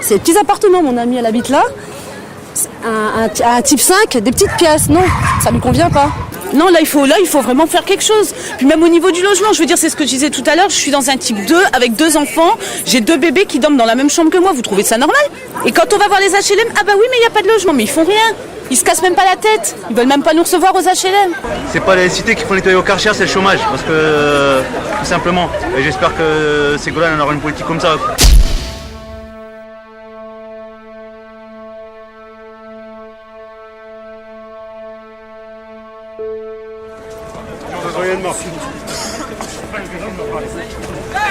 C'est des petits appartements, mon amie, elle habite là. Un type 5, des petites pièces. Non, ça ne lui convient pas. Non, là, il faut vraiment faire quelque chose. Puis même au niveau du logement, je veux dire, c'est ce que je disais tout à l'heure, je suis dans un type 2 avec 2 enfants, j'ai 2 bébés qui dorment dans la même chambre que moi. Vous trouvez ça normal? Et quand on va voir les HLM, ah bah oui, mais il n'y a pas de logement, mais ils font rien. Ils se cassent même pas la tête. Ils veulent même pas nous recevoir aux HLM. C'est pas les cités qui font nettoyer au Karcher, c'est le chômage. Parce que, tout simplement. Et j'espère que Ségolène aura une politique comme ça.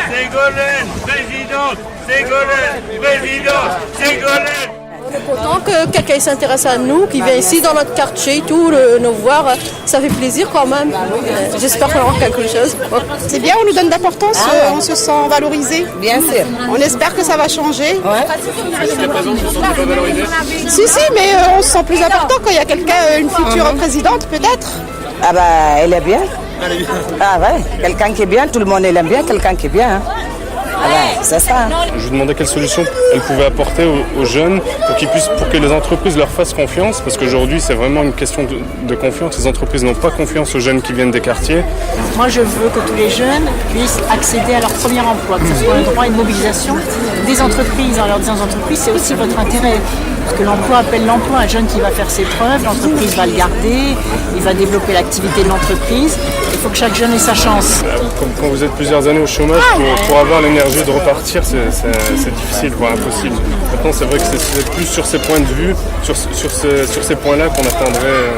Ségolène, présidente, Ségolène, présidente, Ségolène. On est content que quelqu'un s'intéresse à nous, qui vient ici dans notre quartier, tout, nous voir. Ça fait plaisir quand même. J'espère qu'on aura quelque chose. C'est bien, on nous donne d'importance, on se sent valorisé. Bien sûr. On espère que ça va changer. Ouais. Jusqu'à présent, on se sent pas valorisé. Si, mais on se sent plus important quand il y a quelqu'un, une future présidente peut-être. Ah bah, elle est bien. Ah ouais, quelqu'un qui est bien, tout le monde l'aime bien, quelqu'un qui est bien. Hein. Ah bah, c'est ça. Je lui demandais quelle solution elle pouvait apporter aux jeunes pour que les entreprises leur fassent confiance, parce qu'aujourd'hui c'est vraiment une question de confiance. Les entreprises n'ont pas confiance aux jeunes qui viennent des quartiers. Moi je veux que tous les jeunes puissent accéder à leur premier emploi, que ce soit un droit et une mobilisation des entreprises. En leur disant aux entreprises, c'est aussi votre intérêt. Parce que l'emploi appelle l'emploi, un jeune qui va faire ses preuves, l'entreprise va le garder, il va développer l'activité de l'entreprise. Il faut que chaque jeune ait sa chance. Quand vous êtes plusieurs années au chômage, pour avoir l'énergie de repartir, c'est difficile, voire impossible. Maintenant, c'est vrai que c'est plus sur ces points de vue, sur ces points-là qu'on attendrait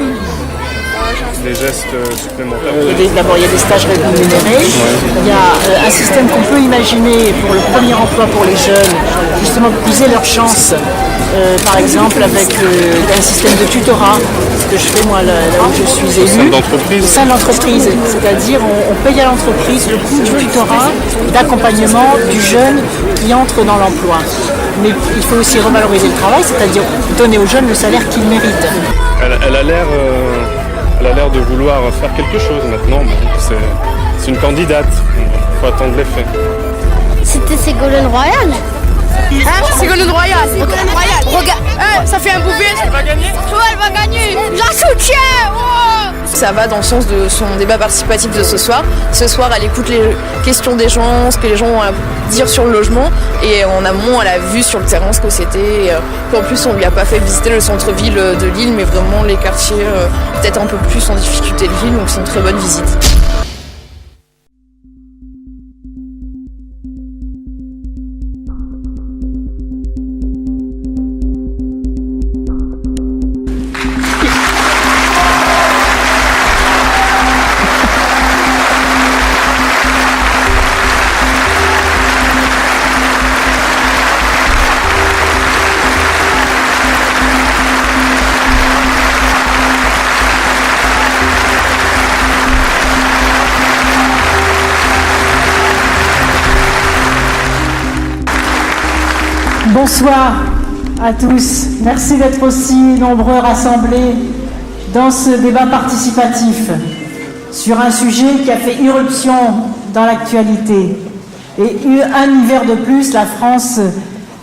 des gestes supplémentaires. D'abord, il y a des stages rémunérés. Il y a un système qu'on peut imaginer pour le premier emploi pour les jeunes, justement pour user leur chance. Par exemple, avec un système de tutorat, ce que je fais moi là où je suis élue. Au sein de l'entreprise. C'est-à-dire, on paye à l'entreprise le coût du tutorat, d'accompagnement du jeune qui entre dans l'emploi. Mais il faut aussi revaloriser le travail, c'est-à-dire donner aux jeunes le salaire qu'ils méritent. Elle a l'air de vouloir faire quelque chose maintenant. C'est une candidate. Il faut attendre les faits. C'était Ségolène Royal. Ségolène Royal. Regarde, ça fait un bouffé. Elle va gagner. Ouais, elle va gagner. Je la soutiens. Ça va dans le sens de son débat participatif de ce soir. Ce soir, elle écoute les questions des gens, ce que les gens ont à dire sur le logement. Et en amont, elle a vu sur le terrain ce que c'était. En plus, on lui a pas fait visiter le centre-ville de Lille, mais vraiment les quartiers peut-être un peu plus en difficulté de Lille. Donc c'est une très bonne visite. Bonsoir à tous. Merci d'être aussi nombreux rassemblés dans ce débat participatif sur un sujet qui a fait irruption dans l'actualité. Et un hiver de plus, la France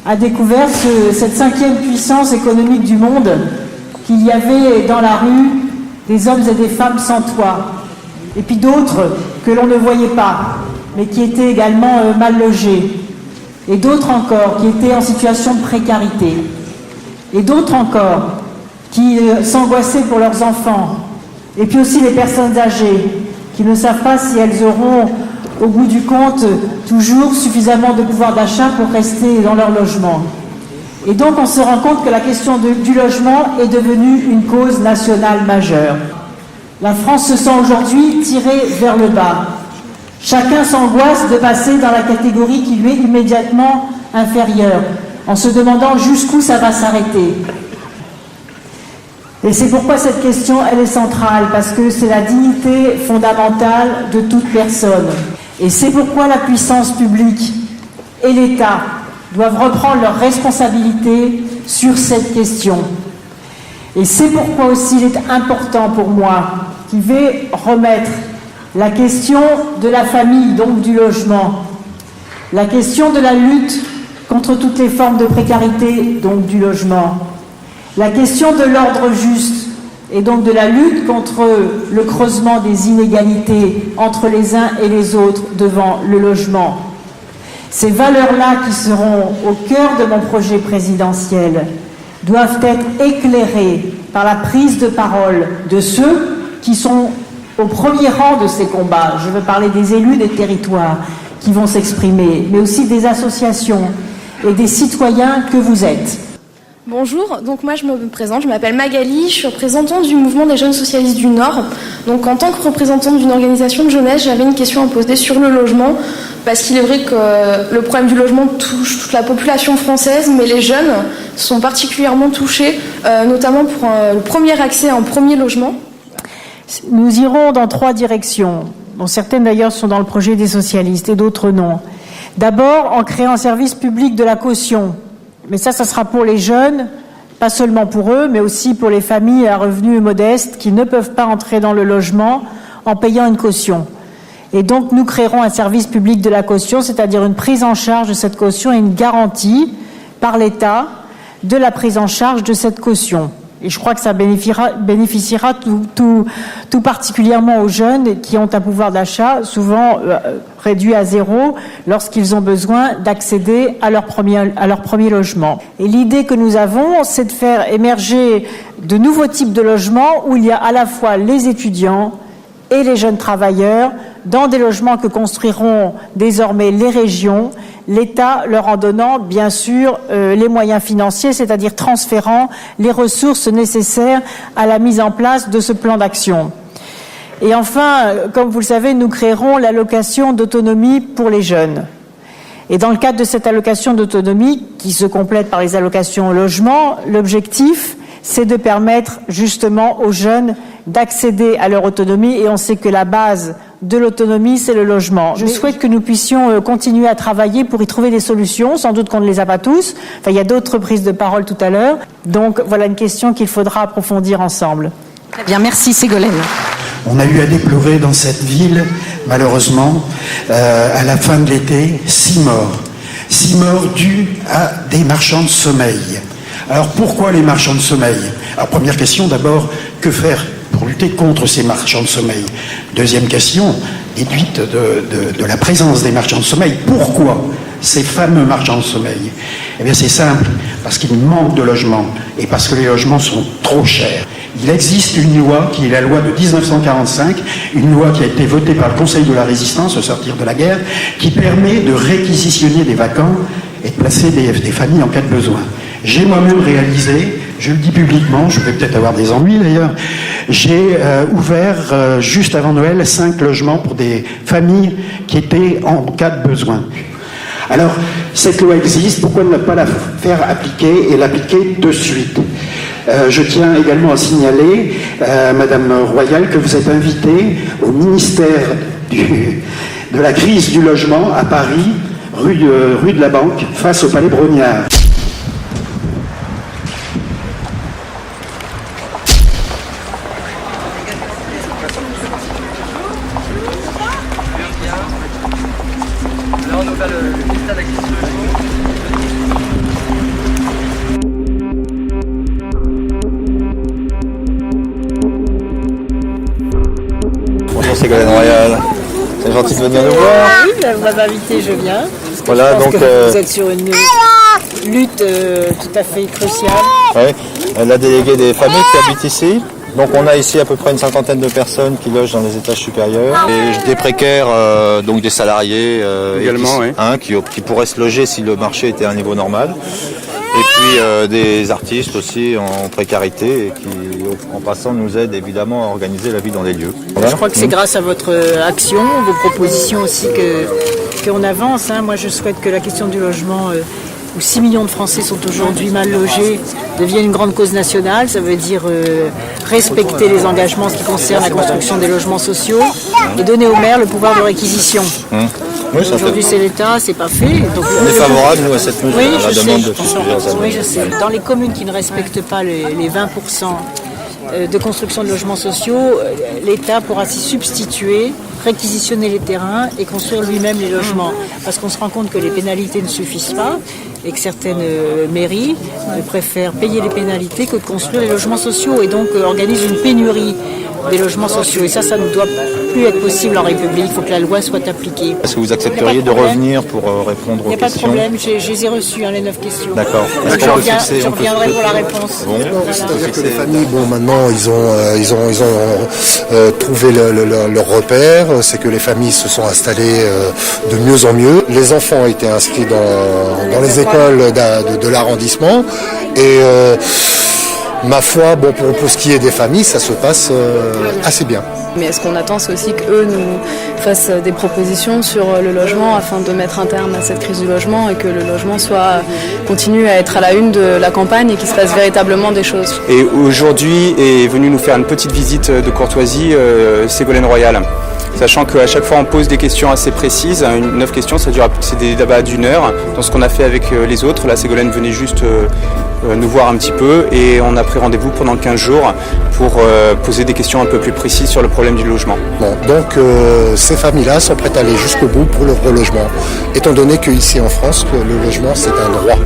a découvert cette 5e puissance économique du monde, qu'il y avait dans la rue des hommes et des femmes sans toit, et puis d'autres que l'on ne voyait pas, mais qui étaient également mal logés. Et d'autres encore qui étaient en situation de précarité, et d'autres encore qui s'angoissaient pour leurs enfants, et puis aussi les personnes âgées qui ne savent pas si elles auront, au bout du compte, toujours suffisamment de pouvoir d'achat pour rester dans leur logement. Et donc on se rend compte que la question du logement est devenue une cause nationale majeure. La France se sent aujourd'hui tirée vers le bas. Chacun s'angoisse de passer dans la catégorie qui lui est immédiatement inférieure, en se demandant jusqu'où ça va s'arrêter. Et c'est pourquoi cette question, elle est centrale, parce que c'est la dignité fondamentale de toute personne. Et c'est pourquoi la puissance publique et l'État doivent reprendre leurs responsabilités sur cette question. Et c'est pourquoi aussi il est important pour moi, qui vais remettre la question de la famille, donc du logement, la question de la lutte contre toutes les formes de précarité, donc du logement. La question de l'ordre juste et donc de la lutte contre le creusement des inégalités entre les uns et les autres devant le logement. Ces valeurs-là qui seront au cœur de mon projet présidentiel doivent être éclairées par la prise de parole de ceux qui sont au premier rang de ces combats. Je veux parler des élus des territoires qui vont s'exprimer, mais aussi des associations et des citoyens que vous êtes. Bonjour, donc moi je me présente, je m'appelle Magali, je suis représentante du mouvement des jeunes socialistes du Nord. Donc en tant que représentante d'une organisation de jeunesse, j'avais une question à poser sur le logement, parce qu'il est vrai que le problème du logement touche toute la population française, mais les jeunes sont particulièrement touchés, notamment pour le premier accès à un premier logement. Nous irons dans 3 directions, dont certaines d'ailleurs sont dans le projet des socialistes et d'autres non. D'abord en créant un service public de la caution. Mais ça sera pour les jeunes, pas seulement pour eux, mais aussi pour les familles à revenus modestes qui ne peuvent pas entrer dans le logement en payant une caution. Et donc nous créerons un service public de la caution, c'est-à-dire une prise en charge de cette caution et une garantie par l'État de la prise en charge de cette caution. Et je crois que ça bénéficiera tout particulièrement aux jeunes qui ont un pouvoir d'achat souvent réduit à 0 lorsqu'ils ont besoin d'accéder à leur premier logement. Et l'idée que nous avons, c'est de faire émerger de nouveaux types de logements où il y a à la fois les étudiants et les jeunes travailleurs dans des logements que construiront désormais les régions, l'État leur en donnant bien sûr les moyens financiers, c'est-à-dire transférant les ressources nécessaires à la mise en place de ce plan d'action. Et enfin, comme vous le savez, nous créerons l'allocation d'autonomie pour les jeunes. Et dans le cadre de cette allocation d'autonomie, qui se complète par les allocations au logement, l'objectif, c'est de permettre justement aux jeunes d'accéder à leur autonomie, et on sait que la base de l'autonomie, c'est le logement. Je souhaite que nous puissions continuer à travailler pour y trouver des solutions. Sans doute qu'on ne les a pas tous. Enfin, il y a d'autres prises de parole tout à l'heure. Donc voilà une question qu'il faudra approfondir ensemble. Très bien, merci Ségolène. On a eu à déplorer dans cette ville, malheureusement, à la fin de l'été, 6 morts. 6 morts dus à des marchands de sommeil. Alors pourquoi les marchands de sommeil? Alors première question d'abord, que faire pour lutter contre ces marchands de sommeil? Deuxième question, déduite de la présence des marchands de sommeil, pourquoi ces fameux marchands de sommeil? Eh bien c'est simple, parce qu'il manque de logements et parce que les logements sont trop chers. Il existe une loi qui est la loi de 1945, une loi qui a été votée par le Conseil de la Résistance au sortir de la guerre, qui permet de réquisitionner des vacants et de placer des familles en cas de besoin. J'ai moi-même réalisé, je le dis publiquement, je vais peut-être avoir des ennuis d'ailleurs, j'ai ouvert juste avant Noël 5 logements pour des familles qui étaient en cas de besoin. Alors, cette loi existe, pourquoi ne pas la faire appliquer et l'appliquer de suite? Je tiens également à signaler, Madame Royal, que vous êtes invitée au ministère de la crise du logement à Paris, rue de la Banque, face au Palais Brognard. Bonjour Ségolène Royal, c'est gentil de venir nous voir. Oui, vous m'avez invité, je viens. Voilà, je pense donc que vous êtes sur une lutte tout à fait cruciale. Oui, la déléguée des familles qui habitent ici. Donc on a ici à peu près une 50aine de personnes qui logent dans les étages supérieurs. Et des précaires, donc des salariés également, qui pourraient se loger si le marché était à un niveau normal. Et puis des artistes aussi en précarité et qui, en passant, nous aident évidemment à organiser la vie dans les lieux. Voilà. Je crois que c'est grâce à votre action, vos propositions aussi qu'on avance. Moi, je souhaite que la question du logement, où 6 millions de Français sont aujourd'hui mal logés, devienne une grande cause nationale. Ça veut dire respecter les engagements en ce qui concerne la construction des logements sociaux et donner aux maires le pouvoir de réquisition. Oui, aujourd'hui, c'est l'État, c'est pas fait. Donc, on est favorable, nous, à cette mesure, oui, à la demande de plusieurs années. Oui, je sais. Dans les communes qui ne respectent pas les 20% de construction de logements sociaux, l'État pourra s'y substituer, réquisitionner les terrains et construire lui-même les logements. Parce qu'on se rend compte que les pénalités ne suffisent pas et que certaines mairies préfèrent payer les pénalités que de construire les logements sociaux et donc organisent une pénurie des logements sociaux. Et ça ne doit plus être possible en République. Il faut que la loi soit appliquée. Est-ce que vous accepteriez de revenir pour répondre aux questions ? Il n'y a pas de problème, je les ai reçues, les 9 questions. D'accord. Je reviendrai pour la réponse. Bon, c'est-à-dire que les familles, maintenant, ils ont trouvé leur repère. C'est que les familles se sont installées de mieux en mieux. Les enfants ont été inscrits dans les écoles de l'arrondissement et ma foi, pour ce qui est des familles, ça se passe assez bien. Mais ce qu'on attend, c'est aussi qu'eux nous fassent des propositions sur le logement afin de mettre un terme à cette crise du logement et que le logement continue à être à la une de la campagne et qu'il se passe véritablement des choses. Et aujourd'hui est venu nous faire une petite visite de courtoisie Ségolène Royal. Sachant qu'à chaque fois on pose des questions assez précises, 9 questions, c'est des débats d'1 heure, dans ce qu'on a fait avec les autres. Là, Ségolène venait juste nous voir un petit peu et on a pris rendez-vous pendant 15 jours pour poser des questions un peu plus précises sur le problème du logement. Donc ces familles-là sont prêtes à aller jusqu'au bout pour le relogement, étant donné qu'ici en France, le logement c'est un droit.